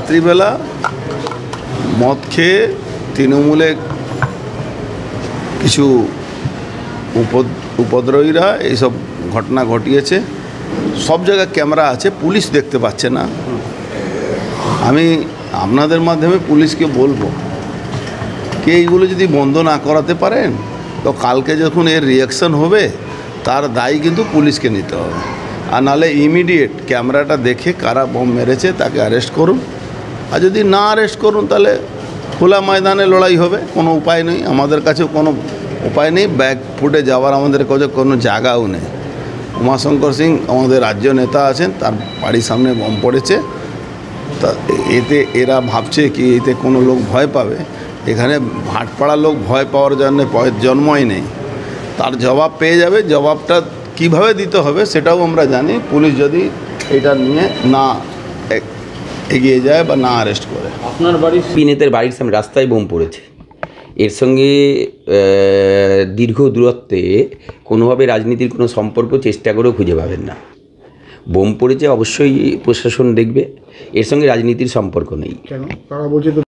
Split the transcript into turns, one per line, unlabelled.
রাত্রিবেলা মদ খেয়ে তৃণমূলে কিছু উপদ্রবীরা এইসব ঘটনা ঘটিয়েছে। সব জায়গায় ক্যামেরা আছে, পুলিশ দেখতে পাচ্ছে না। আমি আপনাদের মাধ্যমে পুলিশকে বলবো কি এইগুলো যদি বন্ধ না করাতে পারেন তো কালকে যখন এর রিয়াকশন হবে তার দায়ী কিন্তু পুলিশকে নিতে হবে। আর নাহলে ইমিডিয়েট ক্যামেরাটা দেখে কারা বোম মেরেছে তাকে অ্যারেস্ট করুন। আর যদি না অ্যারেস্ট করুন তাহলে খোলা ময়দানে লড়াই হবে। কোনো উপায় নেই, আমাদের কাছেও কোনো উপায় নেই, ব্যাগ ফুটে যাওয়ার আমাদের কাছে কোনো জায়গাও নেই। উমাশঙ্কর সিং আমাদের রাজ্য নেতা আছেন, তার বাড়ির সামনে বোম পড়েছে। তা এতে এরা ভাবছে কি এতে কোনো লোক ভয় পাবে। এখানে ভাটপাড়ার লোক ভয় পাওয়ার জন্য জন্মই নেই। তার জবাব পেয়ে যাবে। জবাবটা কিভাবে দিতে হবে সেটাও আমরা জানি। পুলিশ যদি এটা নিয়ে না এগিয়ে যায় বা না অ্যারেস্ট করে।
আপনার বাড়ির নেতার বাড়ির সামনে রাস্তায় বোম পড়েছে, এর সঙ্গে দীর্ঘ দূরত্বে কোনোভাবে রাজনীতির কোনো সম্পর্ক চেষ্টা করেও খুঁজে পাবেন না। বোম পড়েছে, অবশ্যই প্রশাসন দেখবে, এর সঙ্গে রাজনীতির সম্পর্ক নেই।
কেন তারা বলছে তো